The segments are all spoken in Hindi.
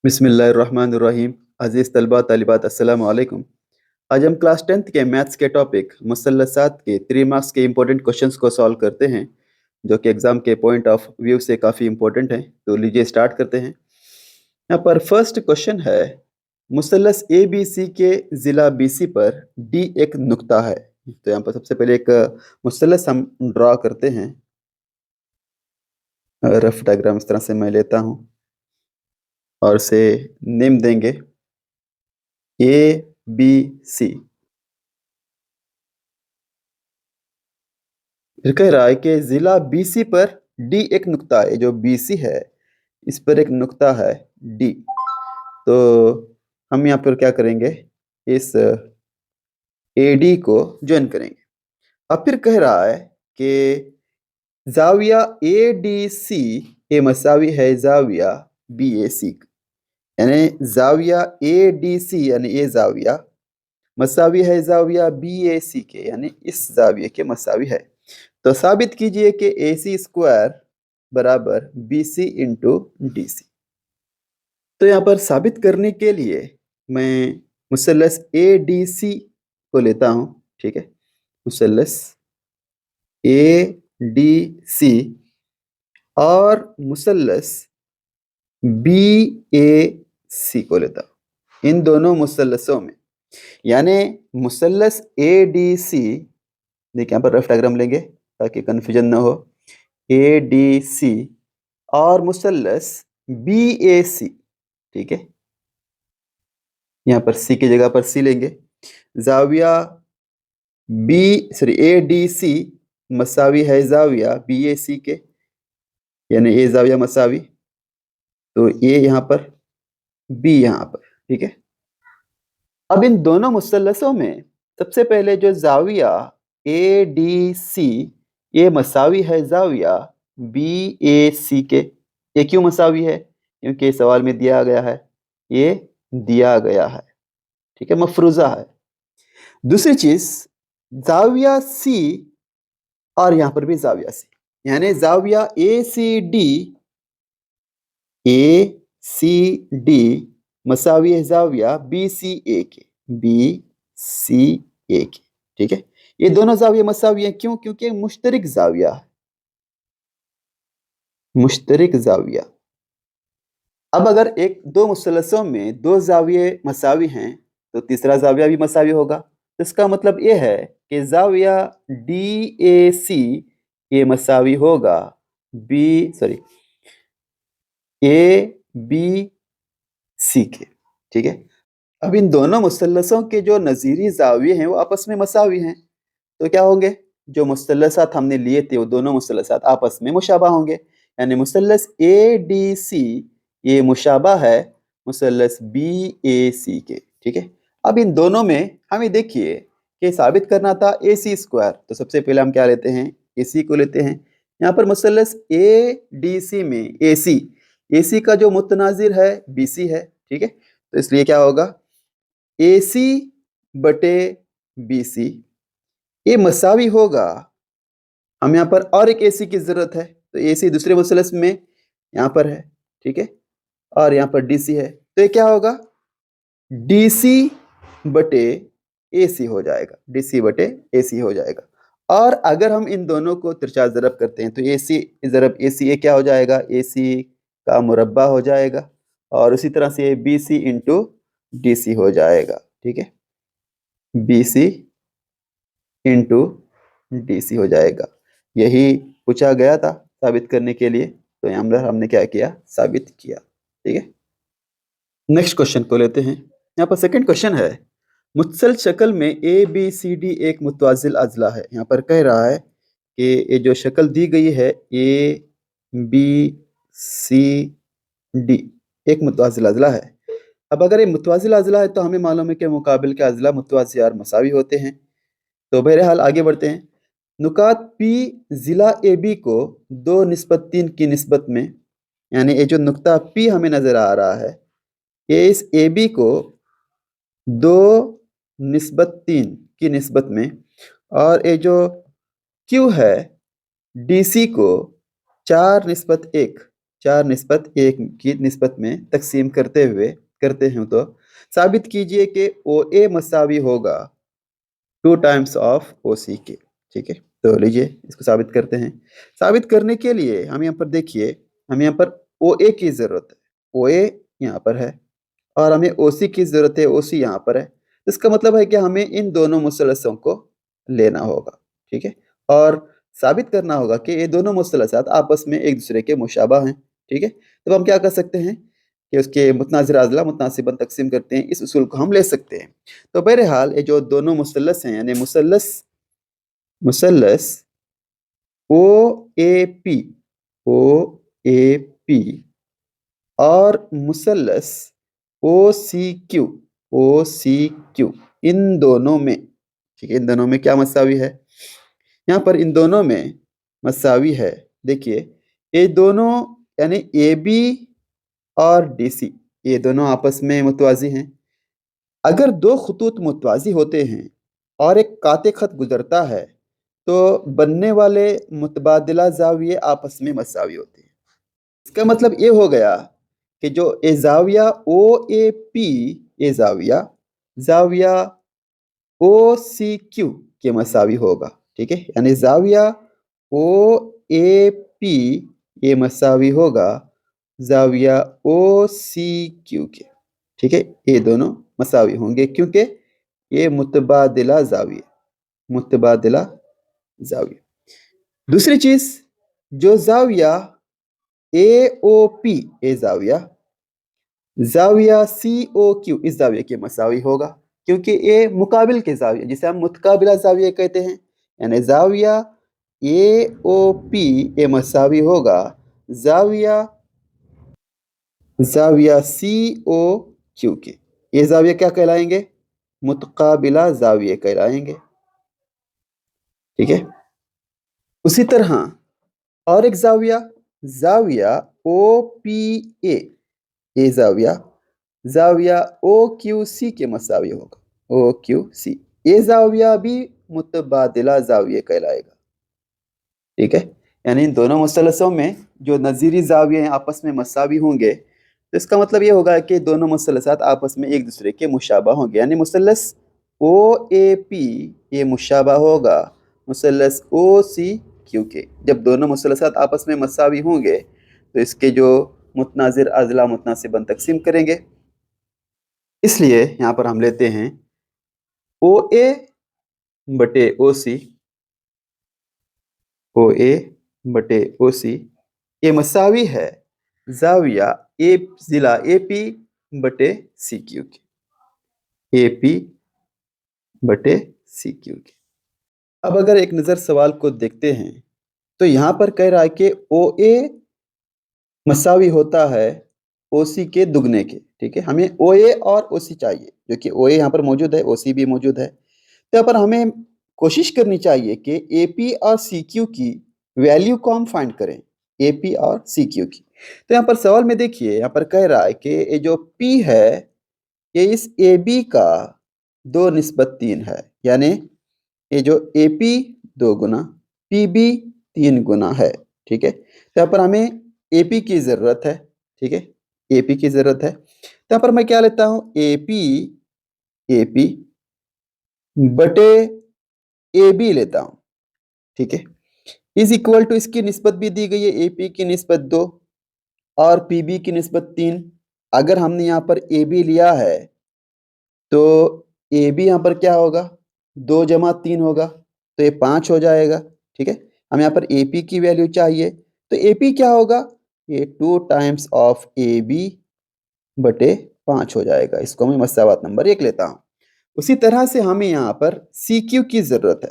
बिस्मिल्लाहिर्रहमानिर्रहीम। अज़ीज़ तलबा तालिबात अस्सलामु अलैकुम। आज हम क्लास 10th के मैथ्स के टॉपिक मुसल्लसात के 3 मार्क्स के इंपॉर्टेंट क्वेश्चंस को सॉल्व करते हैं, जो कि एग्जाम के पॉइंट ऑफ व्यू से काफ़ी इंपॉर्टेंट हैं। तो लीजिए स्टार्ट करते हैं। यहाँ पर फर्स्ट क्वेश्चन है, मुसल्लस ए बी सी के ज़िला बी सी पर डी एक नुक्ता है। तो यहाँ पर सबसे पहले एक मुसल्लस हम ड्रा करते हैं। रफ डायग्राम इस तरह से मैं लेता हूँ और इसे नेम देंगे ए बी सी। फिर कह रहा है कि जिला बीसी पर डी एक नुक्ता है। जो बीसी है इस पर एक नुक्ता है डी। तो हम यहाँ पर क्या करेंगे, इस एडी को ज्वाइन करेंगे। अब फिर कह रहा है कि जाविया ए डी सी ए मसावी है जाविया बी ए सी, यानी जाविया ए डी सी यानी ये जाविया मसावी है जाविया बी ए सी के, यानी इस जाविये के मसावी है। तो साबित कीजिए कि ए सी स्क्वायर बराबर B C into D C. तो यहाँ पर साबित करने के लिए मैं मुसल्लस ए डी सी को लेता हूँ। ठीक है, मुसल्लस ए डी सी और मुसल्लस बी ए सी को लेता हूँ। इन दोनों मुसल्लसों में, यानी मुसल्लस ए डी सी, देखिए यहाँ पर रफ डायग्राम लेंगे ताकि कंफ्यूजन ना हो। ए डी सी और मुसल्लस बी ए सी। ठीक है, यहाँ पर सी की जगह पर सी लेंगे। जाविया ए डी सी मसावी है जाविया बी ए सी के, यानी ए जाविया मसावी, तो ए यहाँ पर बी यहाँ पर। ठीक है, अब इन दोनों मुसल्लसों में सबसे पहले जो जाविया ए डी सी ये मसावी है जाविया बी ए सी के। ये क्यों मसावी है? क्योंकि सवाल में दिया गया है, ये दिया गया है। ठीक है, मफरूजा है। दूसरी चीज, जाविया सी और यहां पर भी जाविया सी, यानी जाविया ए सी डी मसावी है जाविया बी सी ए के, बी सी ए के। ठीक है, ये दोनों जाविया मसावी हैं। क्यों? क्योंकि मुश्तरिक जाविया है, मुश्तरिक जाविया। अब अगर एक दो मुसल्लसों में दो जाविये मसावी हैं तो तीसरा जाविया भी मसावी होगा। तो इसका मतलब ये है कि जाविया डी ए सी ये मसावी होगा ए बी सी के। ठीक है, अब इन दोनों मुसल्लसों के जो नज़ीरी जाविये हैं वो आपस में मसावी हैं। तो क्या होंगे, जो मुसल्लसात हमने लिए थे वो दोनों मुसल्लसात आपस में मुशाबा होंगे। यानी मुसल्लस ए डी सी ये मुशाबा है मुसल्लस बी ए सी के। ठीक है, अब इन दोनों में हमें देखिए कि साबित करना था ए सी स्क्वायर। तो सबसे पहले हम क्या लेते हैं, ए सी को लेते हैं। यहाँ पर मुसल्लस ए डी सी में ए सी का जो मुतनाजिर है बी सी है। ठीक है, तो इसलिए क्या होगा, ए सी बटे बी सी ये मसावी होगा। हम यहाँ पर और एक एसी की जरूरत है, तो एसी दूसरे मुसल्लस में यहाँ पर है। ठीक है, और यहाँ पर डीसी है, तो ये क्या होगा, डीसी बटे एसी हो जाएगा, डीसी बटे एसी हो जाएगा। और अगर हम इन दोनों को तिरछा ज़रब करते हैं तो एसी ज़रब एसी ये क्या हो जाएगा, एसी का मुरब्बा हो जाएगा। और उसी तरह से बीसी इंटू डीसी हो जाएगा। ठीक है, बीसी इंटू डीसी हो जाएगा। यही पूछा गया था साबित करने के लिए, तो यहाँ पर हमने क्या किया, साबित किया। ठीक है, नेक्स्ट क्वेश्चन को लेते हैं। यहाँ पर सेकंड क्वेश्चन है, मुत्सल शक्ल में ए बी सी डी एक मुतवाजिल अजला है। यहाँ पर कह रहा है कि ये जो शक्ल दी गई है ए बी सी डी एक मुतवाजिल अजला है। अब अगर ये मुतवाजिल अजला है तो हमें मालूम है कि मुकाबिल के अजला मुतवाज़ी और मसावी होते हैं। तो बहरहाल आगे बढ़ते हैं। नुकात पी जिला ए बी को 2:3 की निस्बत में, यानी ये जो नुक्ता पी हमें नजर आ रहा है ये इस ए बी को 2:3 की निस्बत में, और ये जो क्यू है डी सी को 4:1 4 निस्बत 1 की निस्बत में तकसीम करते हैं तो साबित कीजिए कि OA मसावी होगा 2 टाइम्स ऑफ OC के। ठीक है, तो लीजिए इसको साबित करते हैं। साबित करने के लिए हम यहाँ पर देखिए, हमें यहाँ पर OA की जरूरत है, OA यहाँ पर है और हमें OC की जरूरत है, OC यहाँ पर है। इसका मतलब है कि हमें इन दोनों मुसलसों को लेना होगा। ठीक है, और साबित करना होगा कि ये दोनों मुसलसात आपस में एक दूसरे के मुशाबा हैं। ठीक है, तो हम क्या कर सकते हैं कि उसके मुतनाज़िर अज़ला मुतनासिबन तकसीम करते हैं, इस उसूल को हम ले सकते हैं। तो बहरहाल ये जो दोनों मुसलस हैं, यानी मुसलस OAP और मुसलस OCQ इन दोनों में, ठीक है, इन दोनों में क्या मसावी है? यहाँ पर इन दोनों में मसावी है। देखिए ये दोनों यानी AB और DC ये दोनों आपस में मुतवाजी हैं। अगर दो खतूत मुतवाजी होते हैं और एक काते खत गुजरता है तो बनने वाले मुतबादिला जाविये आपस में मसावी होते हैं। इसका मतलब ये हो गया कि जो ए जाविया OAP ये जाविया OCQ के मसावी होगा। ठीक है, यानी जाविया OAP ये मसावी होगा जाविया OCQ के। ठीक है, ये दोनों मसावी होंगे क्योंकि ये मुतबादिला जाविया। दूसरी चीज, जो जाविया AOP ये जाविया COQ इस जाविया के मसावी होगा क्योंकि ये मुकाबिल के जाविया, जिसे हम मुतकाबिला जाविया कहते हैं, यानी जाविया AOP ये मसावी होगा जाविया COQ के। ये जाविया क्या कहलाएंगे? मुतकाबिला जाविया कहलाएंगे। ठीक है, उसी तरह और एक जाविया OPA ये जाविया OQC के मसावी होगा, OQC ये जाविया भी मुतबादिला जाविया कहलाएगा। ठीक है, यानी इन दोनों मुसलसों में जो नज़ीरी जाविये हैं आपस में मसावी होंगे, तो इसका मतलब ये होगा कि दोनों मुसलसात आपस में एक दूसरे के मुशाबा होंगे। यानी मुसलस OAP ये मुशाबा होगा मुसलस OCQ के। जब दोनों मुसलसात आपस में मसावी होंगे तो इसके जो मुतनाज़िर अज़ला मुतनासिबन तकसीम करेंगे। इसलिए यहाँ पर हम लेते हैं OA बटे OC ये मसावी है जाविया जिला AP बटे CQ के, AP बटे CQ के। अब अगर एक नज़र सवाल को देखते हैं तो यहाँ पर कह रहा है कि OA मसावी होता है OC के दुगने के। ठीक है, हमें OA और OC चाहिए, जो कि OA यहाँ पर मौजूद है, OC भी मौजूद है। तो यहाँ पर हमें कोशिश करनी चाहिए कि AP और CQ की वैल्यू को हम फाइंड करें, AP और CQ की। तो यहाँ पर सवाल में देखिए, यहाँ पर कह रहा है कि ये जो P है ये इस AB का 2:3 है, यानी ये जो AP 2 गुना PB 3 गुना है। ठीक है, तो यहाँ पर हमें AP की जरूरत है। ठीक है, AP की जरूरत है, तो यहाँ पर मैं क्या लेता हूँ, AP बटे AB लेता हूँ। ठीक है, इज इक्वल टू इसकी निस्बत भी दी गई है, AP की निस्बत 2 और PB की निस्बत 3। अगर हमने यहाँ पर AB लिया है तो AB यहाँ पर क्या होगा, 2 जमा 3 होगा, तो ये 5 हो जाएगा। ठीक है, हम यहाँ पर AP की वैल्यू चाहिए, तो AP क्या होगा, ये 2 टाइम्स ऑफ AB बटे 5 हो जाएगा। इसको मैं मसावत नंबर 1 लेता हूँ। उसी तरह से हमें यहाँ पर CQ की जरूरत है,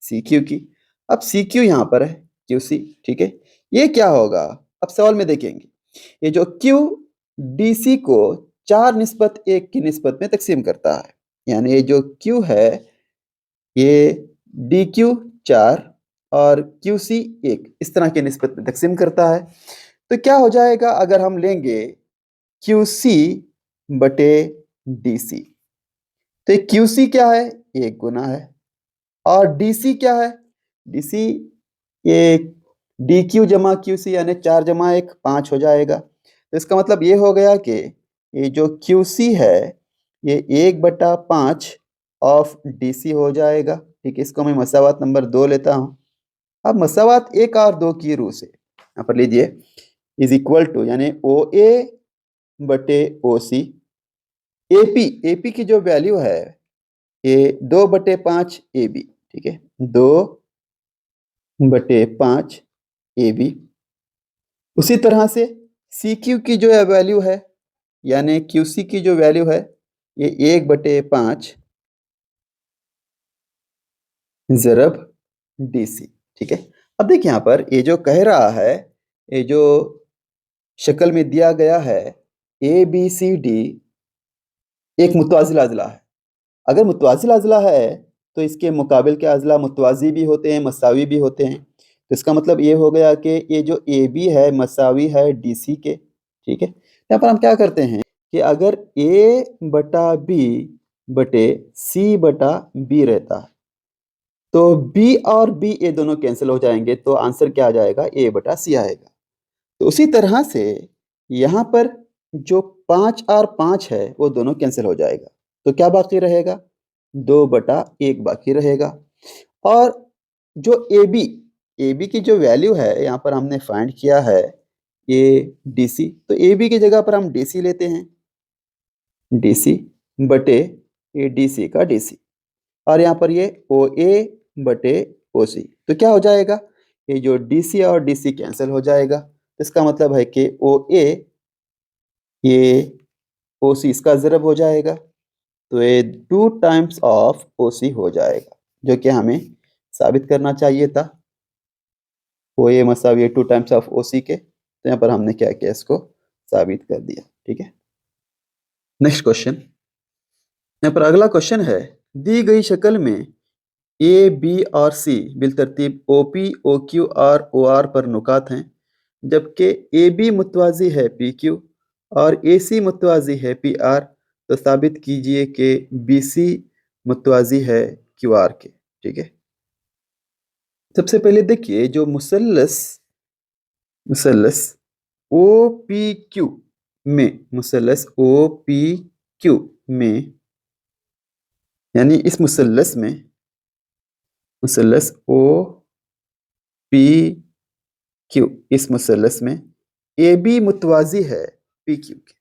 CQ की। अब CQ यहाँ पर है QC। ठीक है, ये क्या होगा, अब सवाल में देखेंगे, ये जो Q DC को 4:1 की निस्बत में तकसीम करता है, यानी ये जो Q है ये DQ 4 और QC 1 इस तरह की निस्बत में तकसीम करता है। तो क्या हो जाएगा अगर हम लेंगे QC बटे DC, तो ये QC क्या है, 1 गुना है, और DC क्या है, DC ये डी क्यू जमा क्यू सी यानी 4 जमा 1 5 हो जाएगा। तो इसका मतलब ये हो गया कि ये जो क्यू सी है ये 1/5 ऑफ डी सी हो जाएगा। ठीक है, इसको मैं मसावात नंबर 2 लेता हूँ। अब मसावात 1 और 2 की रूह से यहाँ पर लीजिए इज इक्वल टू यानी ओ ए बटे ओ सी। एपी की जो वैल्यू है ये 2/5 ए बी। ठीक है, 2/5 ए बी। उसी तरह से सी क्यू की जो वैल्यू है यानी क्यू सी की जो वैल्यू है ये 1/5 ज़रब डी सी। ठीक है, अब देखिए यहाँ पर ये जो कह रहा है ये जो शक्ल में दिया गया है ए बी सी डी एक मुतवाज़िल अज़ला है। अगर मुतवाज़िल अज़ला है तो इसके मुकाबिल के अज़ला मुतवाज़ी भी होते हैं, मसावी भी होते हैं। तो इसका मतलब ये हो गया कि ये जो ए बी है मसावी है डी सी के। ठीक है, यहाँ पर हम क्या करते हैं कि अगर ए बटा बी बटे सी बटा बी रहता है तो बी और बी ये दोनों कैंसिल हो जाएंगे, तो आंसर क्या आ जाएगा, ए बटा सी आएगा। तो उसी तरह से यहाँ पर जो 5 और 5 है वो दोनों कैंसिल हो जाएगा, तो क्या बाकी रहेगा, 2/1 बाकी रहेगा। और जो ए बी की जो वैल्यू है यहाँ पर हमने फाइंड किया है ये डी सी, तो ए बी की जगह पर हम डी सी लेते हैं, डी सी बटे ये डी सी का डी सी, और यहाँ पर ये ओ ए बटे ओ सी। तो क्या हो जाएगा, ये जो डी सी और डी सी कैंसिल हो जाएगा। तो इसका मतलब है कि ओ ए ये ओ सी इसका ज़रब हो जाएगा, तो ये 2 टाइम्स ऑफ ओ सी हो जाएगा, जो कि हमें साबित करना चाहिए था। ओ ए मसावी 2 टाइम्स ऑफ ओ सी के, तो यहाँ पर हमने क्या किया, इसको साबित कर दिया। ठीक है, नेक्स्ट क्वेश्चन। यहाँ पर अगला क्वेश्चन है, दी गई शक्ल में ए बी और सी बिलतरतीब ओ पी ओ क्यू और ओ आर पर नुकात हैं, जबकि ए बी मुतवाज़ी है पी क्यू और ए सी मुतवाज़ी है पी आर। तो साबित कीजिए कि बी सी मुतवाज़ी है क्यू आर के। ठीक है, सबसे पहले देखिए जो मुसल्लस ओ पी क्यू में, मुसल्लस ओ पी क्यू में यानी इस मुसल्लस में, मुसल्लस ओ पी क्यू, इस मुसल्लस में ए बी मुतवाज़ी है पी क्यू के।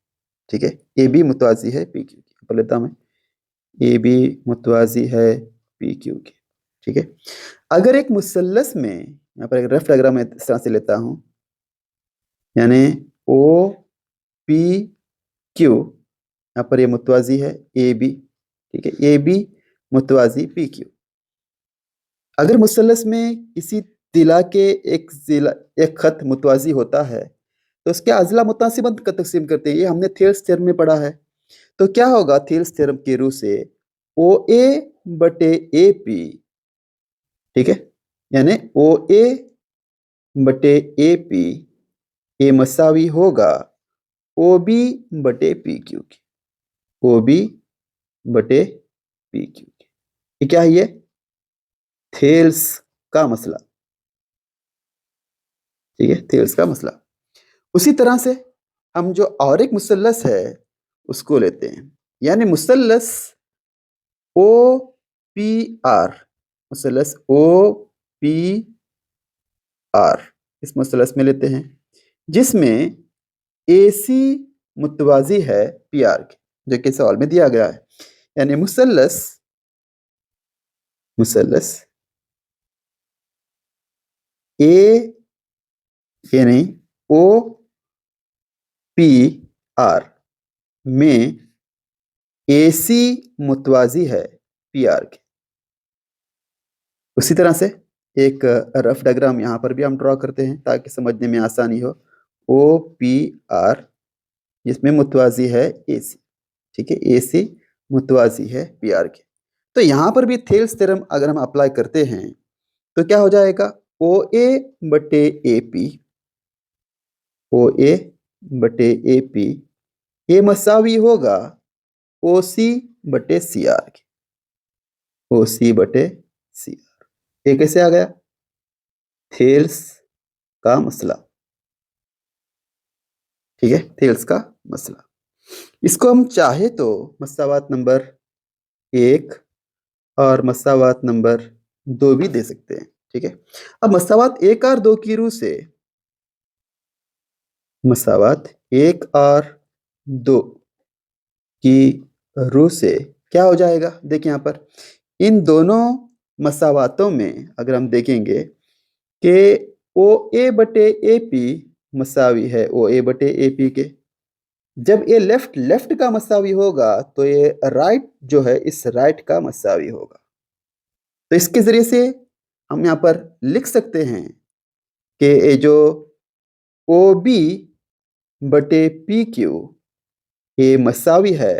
ठीक है, ए बी मुतवाज़ी है पी क्यू के, पढ़ लेता हूं मैं, ए बी मुतवाज़ी है पी क्यू के। ठीक है, अगर एक मुसल्लस में, यहाँ पर एक रफ डायग्राम मैं इस तरह से लेता हूं, यानी ओ पी क्यू, यहाँ पर ये मुतवाज़ी है ए बी। ठीक है, ए बी मुतवाज़ी पी क्यू। अगर मुसल्लस में किसी तिला के एक खत मुतवाज़ी होता है तो उसके अज़ला मुतासिबन का तकसीम करते हैं, ये हमने थेल्स थ्योरम में पढ़ा है। तो क्या होगा, थेल्स थ्योरम के रूह से ओ ए बटे ए पी, ठीक है, यानी ओ ए बटे ए पी ये मसावी होगा ओ बी बटे पी क्यू की, ओ बी बटे पी क्यू की। ये क्या है, ये थेल्स का मसला। ठीक है, थेल्स का मसला। उसी तरह से हम जो और एक मुसल्लस है उसको लेते हैं, यानी मुसल्लस ओ पी आर, मुसल्लस ओ पी आर, इस मुसल्लस में लेते हैं जिसमें ए सी मुतवाज़ी है पी आर के, जो कि सवाल में दिया गया है। यानी मुसल्लस ए यानी ओ पी आर में ए सी मुतवाज़ी है पी आर के। उसी तरह से एक रफ डायग्राम यहाँ पर भी हम ड्रॉ करते हैं ताकि समझने में आसानी हो। ओ पी आर जिसमें मुतवाज़ी है ए सी। ठीक है, ए सी मुतवाज़ी है पी आर के। तो यहाँ पर भी थेल्स थ्योरम अगर हम अप्लाई करते हैं तो क्या हो जाएगा, ओ ए बटे ए पी, ओ ए बटे ए पी ये मसावी होगा ओ सी बटे सी आर के, ओ सी बटे सी आर। ये कैसे आ गया, थेल्स का मसला, ठीक है, थेल्स का मसला। इसको हम चाहे तो मसावात नंबर 1 और मसावात नंबर 2 भी दे सकते हैं, ठीक है। अब मसावात 1 और 2 की रूह से, मसावात 1 और 2 की रूह से क्या हो जाएगा, देखिए यहाँ पर इन दोनों मसावातों में अगर हम देखेंगे कि ओ ए बटे ए पी मसावी है ओ ए बटे ए पी के, जब ये लेफ्ट लेफ्ट का मसावी होगा तो ये राइट जो है इस राइट का मसावी होगा। तो इसके जरिए से हम यहाँ पर लिख सकते हैं कि ये जो ओ बी बटे पी क्यू ये मसावी है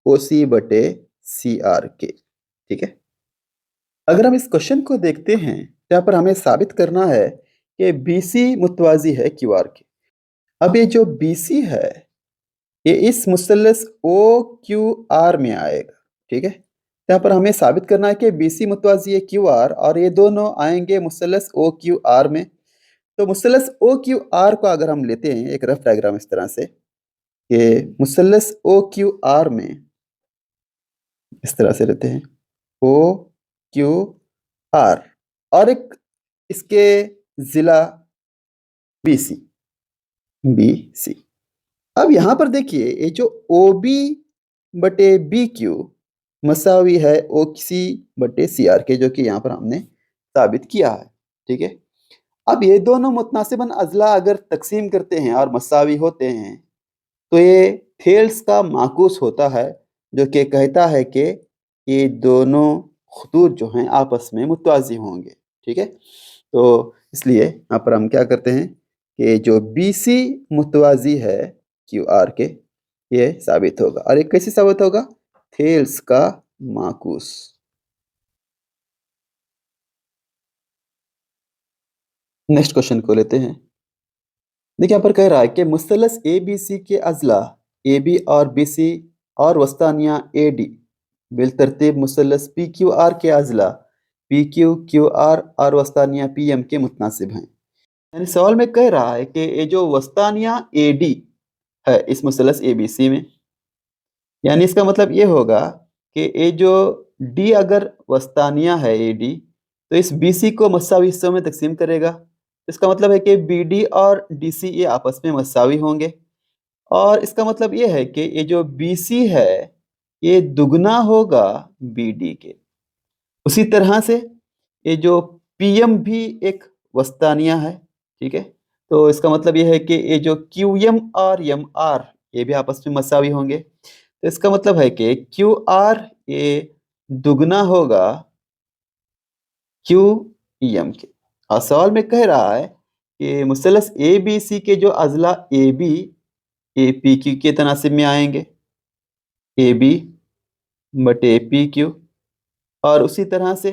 ओ सी बटे सी आर के, ठीक है। अगर हम इस क्वेश्चन को देखते हैं तो यहाँ पर हमें साबित करना है कि बी सी मुतवाजी है क्यू आर के। अब ये जो बी सी है ये इस मुसल्लस ओ क्यू आर में आएगा, ठीक है। यहाँ पर हमें साबित करना है कि बी सी मुतवाजी है क्यू आर और ये दोनों आएंगे मुसल्लस ओ क्यू आर में। तो मुसल्लस ओ क्यू आर को अगर हम लेते हैं एक रफ डायग्राम इस तरह से कि मुसल्लस ओ क्यू आर में इस तरह से लेते हैं ओ क्यू आर और एक इसके जिला बी सी, बी सी। अब यहां पर देखिए ये जो ओ बी बटे बी क्यू मसावी है ओ सी बटे सी आर के, जो कि यहाँ पर हमने साबित किया है, ठीक है। अब ये दोनों मुतनासिबन अजला अगर तकसीम करते हैं और मसावी होते हैं तो ये थेल्स का माकूस होता है, जो कि कहता है कि ये दोनों खतूत जो हैं आपस में मुतवाज़ी होंगे, ठीक है। तो इसलिए यहाँ पर हम क्या करते हैं कि जो बी सी मुतवाज़ी है क्यू आर के, ये साबित होगा। और ये कैसे साबित होगा, थेल्स का माकूस। नेक्स्ट क्वेश्चन को लेते हैं। देखिए यहाँ पर कह रहा है कि मुसल्लस ए बी सी के अजला ए बी और बी सी और वस्तानिया ए डी बिलतरतीब मुसल्लस पी क्यू आर के अजला पी क्यू क्यू आर और वस्तानिया पी एम के मुतनासिब हैं। यानी सवाल में कह रहा है कि ये जो वस्तानिया ए डी है इस मुसल्लस ए बी सी में, यानी इसका मतलब ये होगा कि ये जो डी अगर वस्तानिया है ए डी तो इस बी सी को मसावी हिस्सों में तकसीम करेगा। इसका मतलब है कि बी डी और डी सी ये आपस में मसावी होंगे और इसका मतलब ये है कि ये जो बी सी है ये दुगना होगा बी डी के। उसी तरह से ये जो पी एम भी एक वस्तानिया है, ठीक है। तो इसका मतलब ये है कि ये जो क्यू एम और एम आर ये भी आपस में मसावी होंगे। तो इसका मतलब है कि क्यू आर ये दुगना होगा क्यू एम के। और सवाल में कह रहा है कि मुसल्लस ए बी सी के जो अजला A B A P Q के तनासिब में आएंगे, ए बी बटे पी क्यू, और उसी तरह से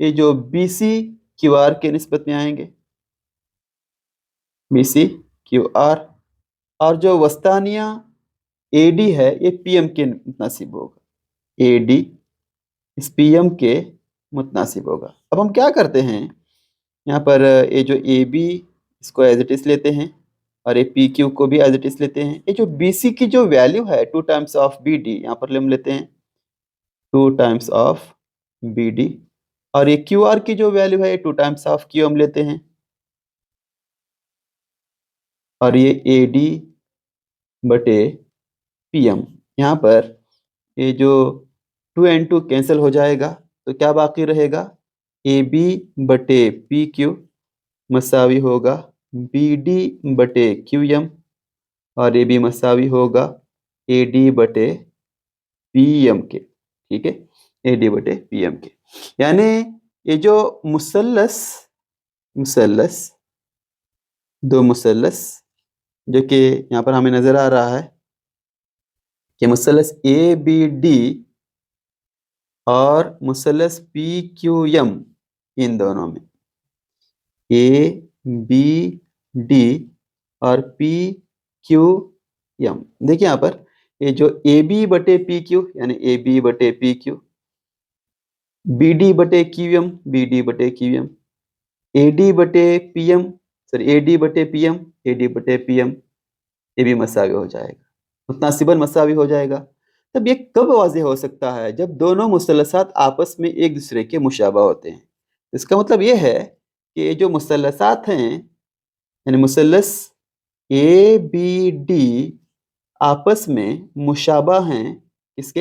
ये जो बी सी क्यू आर के निस्बत में आएंगे, बी सी क्यू आर। और जो वस्तानिया ए डी है ये पी एम के मुतनासिब होगा, ए डी इस पी एम के मुतनासिब होगा। अब हम क्या करते हैं, यहाँ पर ये जो ए बी इसको एज इट इज लेते हैं और ये पी क्यू को भी एज इट इज लेते हैं। ये जो बी सी की जो वैल्यू है 2 टाइम्स ऑफ बी डी यहाँ पर हम लेते हैं 2 टाइम्स ऑफ बी डी, और ये क्यू आर की जो वैल्यू है 2 टाइम्स ऑफ क्यू हम लेते हैं, और ये ए डी बटे पी एम। यहाँ पर ये जो 2 and 2 कैंसिल हो जाएगा तो क्या बाकी रहेगा, ए बी बटे पी क्यू मसावी होगा बी डी बटे क्यू एम, और ये भी मसावी होगा ए डी बटे पी एम के, ठीक है, ए डी बटे पी एम के। यानी ये जो मुसल्लस मुसल्लस दो मुसल्लस जो कि यहाँ पर हमें नजर आ रहा है कि मुसल्लस ए बी डी और मुसल्लस पी क्यू एम, इन दोनों में ए बी डी और पी क्यू एम, देखिए यहाँ पर ये जो ए बी बटे पी क्यू यानी ए बी बटे पी क्यू, बी डी बटे क्यू एम बी डी बटे क्यू एम, ए डी बटे पी एम सॉरी AD बटे PM, AD बटे PM ये भी मसावी हो जाएगा, मुतनासिबन मसावी हो जाएगा। तब ये कब वाज़ेह हो सकता है? जब दोनों मुसल्लसात आपस में एक दूसरे के मुशाबा होते हैं। इसका मतलब ये है कि ये जो मुसल्लसात हैं, यानी मुसल्लस ABD आपस में मुशाबा हैं किसके?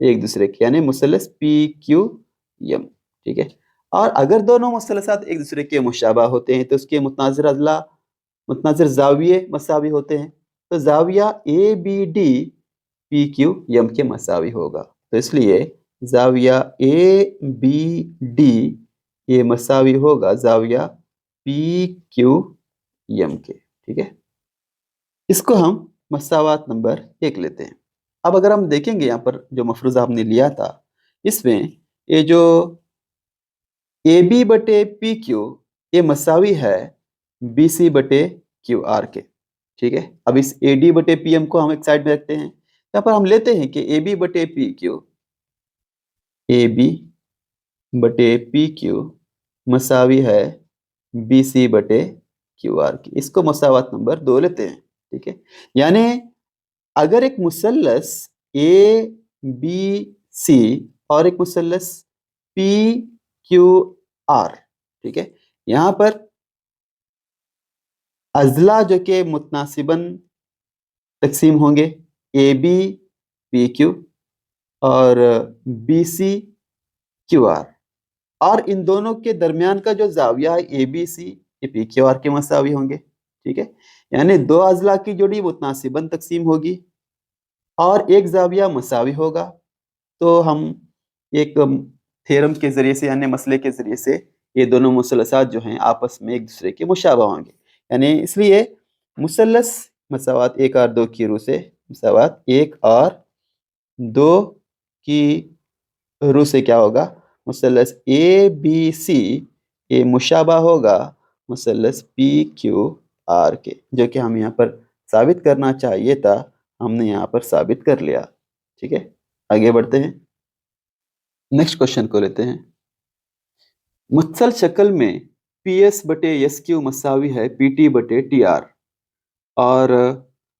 एक दूसरे के, यानी मुसल्लस PQM, ठीक है। और अगर दोनों मुसल्लसात एक दूसरे के मुशाबा होते हैं तो उसके मुतनाज़िर अज़ला, मुतनाज़िर ज़ाविये मसावी होते हैं। तो ज़ाविया ABD PQM के मसावी होगा। तो इसलिए ज़ाविया ABD ये मसावी होगा ज़ाविया PQM के, ठीक है। इसको हम मसावात नंबर 1 लेते हैं। अब अगर हम देखेंगे यहाँ पर जो मफरूज़ा हमने लिया था, इसमें ये जो AB बटे PQ ये मसावी है BC बटे QR के, ठीक है। अब इस AD बटे PM को हम एक साइड में रखते हैं। यहाँ पर हम लेते हैं कि AB बटे PQ, AB बटे PQ मसावी है BC बटे QR की। इसको मसावत नंबर 2 लेते हैं, ठीक है। यानी अगर एक मुसल्लस ABC और एक मुसल्लस PQR, ठीक है, यहाँ पर अज़ला जो के मुतनासिबन तकसीम होंगे AB PQ और BC QR, और इन दोनों के दरमियान का जो ज़ाविया है ABC ये PQR के मसावी होंगे, ठीक है। यानी दो अज़ला की जोड़ी मुतनासिबन तकसीम होगी और एक ज़ाविया मसावी होगा। तो हम एक थ्योरम के ज़रिए से, यानी मसले के ज़रिए से, ये दोनों मुसल्लसात जो हैं आपस में एक दूसरे के मुशाबा होंगे। यानी इसलिए मुसल्लस मसावात 1 और 2 की रूह से, मसावात 1 और 2 की रूह से क्या होगा? मुसल्लस ABC ये मुशाबा होगा मुसल्लस PQR के, जो कि हम यहाँ पर साबित करना चाहिए था, हमने यहाँ पर साबित कर लिया, ठीक है। आगे बढ़ते हैं, नेक्स्ट क्वेश्चन को लेते हैं। मुत्सल शक्ल में PS बटे SQ मसावी है PT बटे TR और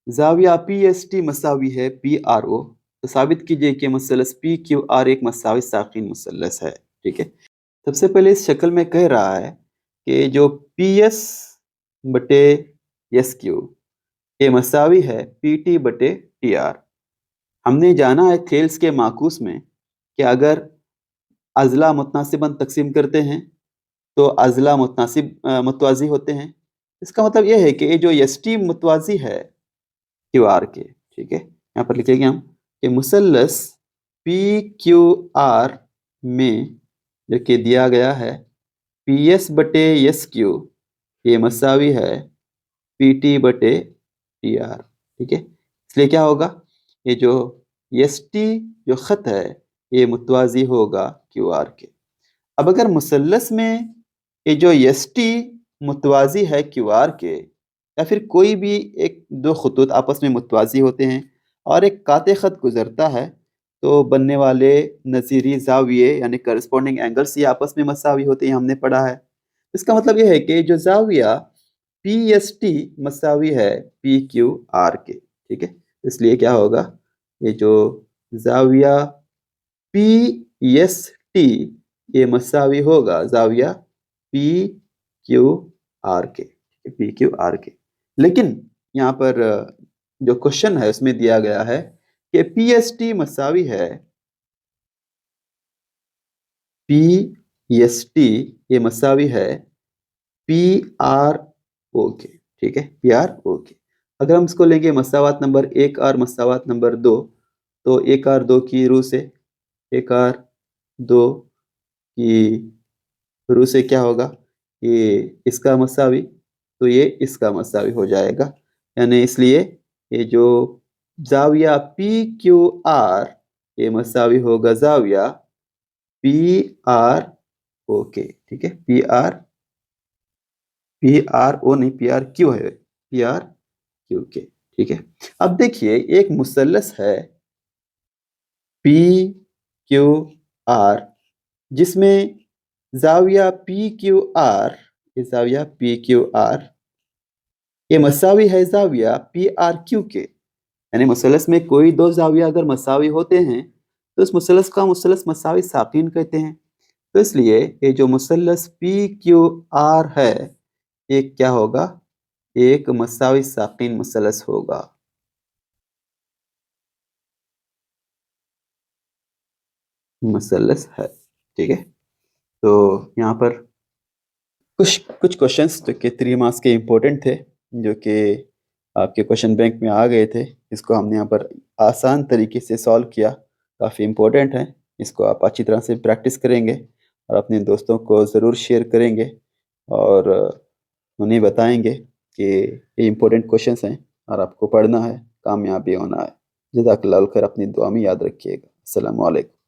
ज़ाविया PST मसावी है PRO। तो साबित कीजिए कि मुसल्लस PQR एक मसावी साकिन मुसल्लस है, ठीक है। सबसे पहले इस शक्ल में कह रहा है कि जो PS बटे SQ ये मसावी है PT बटे TR। हमने जाना है थेल्स के माकूस में कि अगर अज़ला मुतनासिबन तकसीम करते हैं तो अज़ला मुतवाज़ी होते हैं। इसका मतलब यह है कि ये जो ST मुतवाज़ी है QR के, ठीक है। यहाँ पर लिखेंगे हम कि मुसल्लस PQR में जो कि दिया गया है PS बटे SQ ये मसावी है PT बटे TR, ठीक है। इसलिए क्या होगा? ये जो ST जो ख़त है ये मुतवाज़ी होगा QR के। अब अगर मुसल्लस में ये जो ST मुतवाज़ी है QR के, या फिर कोई भी एक दो खतूत आपस में मुतवाज़ी होते हैं और एक काते ख़त गुज़रता है, तो बनने वाले नज़ीरी ज़ाविये यानी करस्पॉन्डिंग एंगल्स ये आपस में मसावी होते हैं, हमने पढ़ा है। इसका मतलब ये है कि जो ज़ाविया PST मसावी है PQR के, ठीक है। इसलिए क्या होगा? ये जो ज़ाविया PST ये मसावी होगा ज़ाविया PQR के, PQR के। लेकिन यहाँ पर जो क्वेश्चन है उसमें दिया गया है कि PST मसावी है PST ये मसावी है PRO के, ठीक है, PRO के। अगर हम इसको लेंगे मसावात नंबर 1 और मसावात नंबर 2, तो 1 और 2 की रूह से, 1 और 2 की रूह से क्या होगा? ये इसका मसावी, तो ये इसका मसावी हो जाएगा। यानी इसलिए ये जो ज़ाविया PQR ये मसावी होगा ज़ाविया PRO के, ठीक है। PRO नहीं, PRQ है, PRQ के, ठीक है। अब देखिए एक मुसल्लस है PQR जिसमें ज़ाविया PQR ये जाविया पी क्यू आर, ये मसावी है जाविया पी आर क्यू के। यानी मुसलस में कोई दो जाविया अगर मसावी होते हैं तो उस मुसलस का मुसलस मसावी साकिन कहते हैं। तो इसलिए ये जो मुसलस पी क्यू आर है ये क्या होगा, एक मसावी साकिन मुसलस होगा। मुसलस है, ठीक है। तो यहाँ पर कुछ कुछ क्वेश्चंस जो कि 3 मार्क्स के इम्पोर्टेंट थे, जो कि आपके क्वेश्चन बैंक में आ गए थे, इसको हमने यहाँ पर आसान तरीके से सॉल्व किया। काफ़ी इम्पोर्टेंट है, इसको आप अच्छी तरह से प्रैक्टिस करेंगे और अपने दोस्तों को ज़रूर शेयर करेंगे और उन्हें बताएंगे कि ये इम्पोर्टेंट क्वेश्चंस हैं और आपको पढ़ना है, कामयाबी होना है। जज़ाकल्लाह खैर, अपनी दुआ में याद रखिएगा। अस्सलामु अलैकुम।